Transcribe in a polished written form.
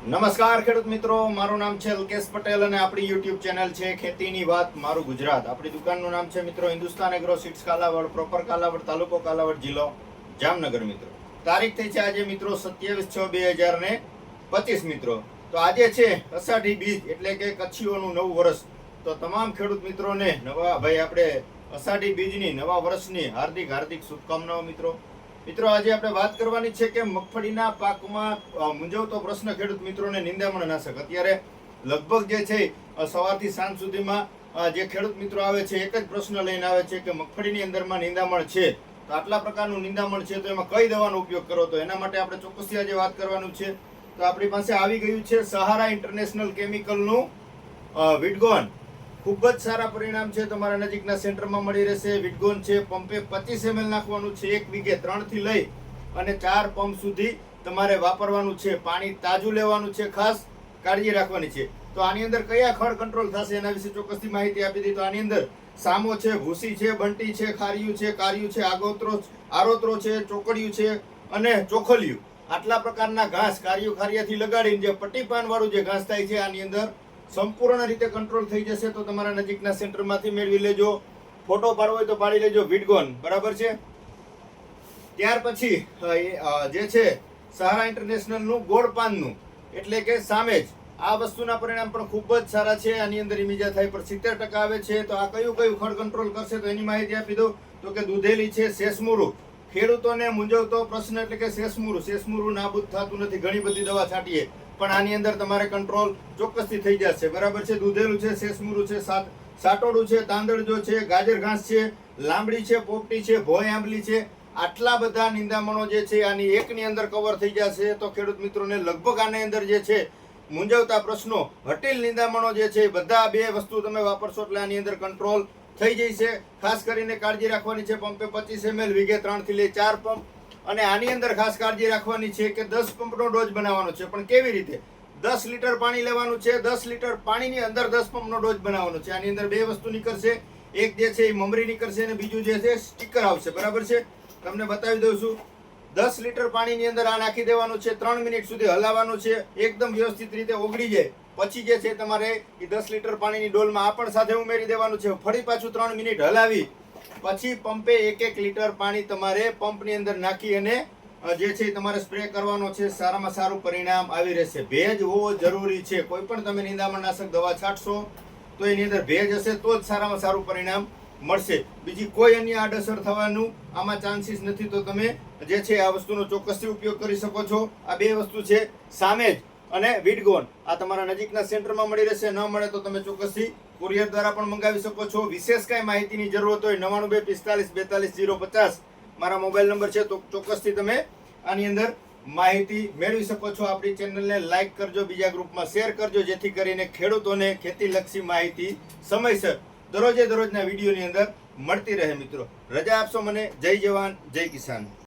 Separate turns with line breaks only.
નમસ્કાર ખેડૂત મિત્રો, મારું નામ છે અલ્કેશ પટેલ અને આપણી યુટ્યુબ ચેનલ છે ખેતીની વાત મારું ગુજરાત. આપણી દુકાનનું નામ છે મિત્રો Hindustan agro seeds Kalavad, proper Kalavad, તાલુકો કાલાવડ, જિલ્લો જામનગર. મિત્રો તારીખ થઈ છે આજે મિત્રો 27/6/2025 મિત્રો. તો આજે છે અષાઢી બીજ એટલે કે કચ્છીઓનું નવું વર્ષ. તો તમામ ખેડૂત મિત્રોને નવા ભાઈ આપણે અષાઢી બીજની નવા વર્ષની હાર્દિક હાર્દિક શુભકામનાઓ મિત્રો. મિત્રો આજે આપણે વાત કરવાની છે કે મગફળીના પાકમાં મૂંઝવતો પ્રશ્ન ખેડૂત મિત્રોને નિંદામણ નાશક. અત્યારે લગભગ જે છે સવારથી સાંજ સુધીમાં જે ખેડૂત મિત્રો આવે છે એક જ પ્રશ્ન લઈને આવે છે કે મગફળીની અંદરમાં નિંદામણ છે, તો આટલા પ્રકારનું નિંદામણ છે તો એમાં કઈ દવાનો ઉપયોગ કરો. તો એના માટે આપણે ચોક્કસથી આજે વાત કરવાનું છે. તો આપણી પાસે આવી ગયું છે સહારા ઇન્ટરનેશનલ કેમિકલનું વિડગોન. ખૂબ જ સારા પરિણામ છે, તમારા નજીકના સેન્ટરમાં મળી રહેશે. વિડગોન છે, પંપે 25 ml નાખવાનું છે, 1 વીઘે 3 થી લઈ અને 4 પંપ સુધી તમારે વાપરવાનું છે. પાણી તાજું લેવાનું છે, ખાસ કાળજી રાખવાની છે. તો આની અંદર કયા ખડ કંટ્રોલ થશે એના વિશે ચોક્કસથી માહિતી આપી દીધી. તો આની અંદર સામો છે, ભૂસી છે, બંટી છે, ખારિયું છે, કારિયું છે, આરોત્રો છે, ચોકડિયું છે અને ચોખલિયું. આટલા પ્રકારના ઘાસ ખારિયાથી લગાડીને જે પટ્ટી પાન વાળું જે ઘાસ થાય છે આની અંદર સંપૂર્ણ રીતે કંટ્રોલ થઈ જશે. તો તમારા નજીકના સેન્ટરમાંથી મેળવી લેજો. ફોટો પાડવો હોય તો પાડી લેજો વિડગોન, બરાબર છે. ત્યાર પછી જે છે સહારા ઇન્ટરનેશનલનું ગોળ પાનનું એટલે કે સામેજ. આ વસ્તુના પરિણામ પણ ખૂબ જ સારા છે. આની અંદર ઇમિજા થાય પર 70% આવે છે. તો આ કયું ખડ કંટ્રોલ કરશે તો એની માહિતી આપી દઉં. તો કે દૂધેલી છે, શેષમુરુ. ખેડૂતોને મૂંઝવતો પ્રશ્ન એટલે કે શેષમુરુ નાબૂદ થતું નથી. ઘણી બધી દવા છાંટીએ પણ આની અંદર તમારે કંટ્રોલ ચોક્કસથી થઈ જશે, બરાબર છે. દૂધેલું છે, શેષમુરુ છે, સાટોડું છે, તાંદળજો છે, ગાજર ઘાસ છે, લાંબડી છે, પોપટી છે, ભોય આંબલી છે. આટલા બધા નિંદામણો જે છે આની એકની અંદર કવર થઈ જશે. તો ખેડૂત મિત્રોને લગભગ આની અંદર જે છે મૂંઝવતા પ્રશ્નો, હટીલ નિંદામણો જે છે બધા બે વસ્તુ તમે વાપરશો એટલે આની અંદર કંટ્રોલ થઈ જશે. ખાસ કરીને કાળજી રાખવાની છે, પંપે 25 ml, વીઘે 3 થી લઈ 4 પંપ. અને આની અંદર ખાસ કાળજી રાખવાની છે કે 10 પંપનો ડોઝ બનાવવાનો છે. પણ કેવી રીતે? 10 લીટર પાણી લેવાનું છે, 10 લીટર પાણીની અંદર 10 પંપનો ડોઝ બનાવવાનો છે. આની અંદર બે વસ્તુ નીકળશે, એક જે છે એ મમરી નીકળશે અને બીજું જે છે સ્ટીકર આવશે, બરાબર છે. તમને બતાવી દઉં છું. 10 લીટર પાણીની અંદર આ નાખી દેવાનું છે, 3 મિનિટ સુધી હલાવવાનું છે, એકદમ વ્યવસ્થિત રીતે ઓગળી જાય. પછી જે છે તમારે એ 10 લીટર પાણીની ડોલમાં આ પણ સાથે ઉમેરી દેવાનું છે. ફરી પાછું 3 મિનિટ હલાવી પછી પંપે 1 લીટર પાણી તમારે પંપની અંદર નાખી અને જે છે તમારે સ્પ્રે કરવાનો છે. સારામાં સારું પરિણામ આવી રહેશે. ભેજ હોવો જરૂરી છે. કોઈ પણ તમે નિંદામણનાશક દવા છાંટશો તો એની અંદર ભેજ હશે તો જ સારામાં સારું પરિણામ મળશે. બીજી કોઈ અન્ય આડઅસર થવાનું આમાં ચાન્સીસ નથી. તો તમે જે છે આ વસ્તુનો ચોક્કસથી ઉપયોગ કરી શકો છો. આ બે વસ્તુ છે સામેજ અને વિડગોન. આ તમારા નજીકના સેન્ટરમાં મળી રહેશે. ન મળે તો તમે ચોક્કસથી કુરિયર દ્વારા પણ મંગાવી શકો છો. વિશેષ કાંઈ માહિતીની જરૂરત હોય 9245424050 મારા મોબાઈલ નંબર છે. તો ચોક્કસથી તમે આની અંદર માહિતી મેળવી શકો છો. આપણી ચેનલને લાઈક કરજો, બીજા ગ્રુપમાં શેર કરજો, જેથી કરીને ખેડૂતોને ખેતીલક્ષી માહિતી સમયસર દરરોજના વિડીયોની અંદર મળતી રહે. મિત્રો રજા આપશો મને. જય જવાન, જય કિસાન.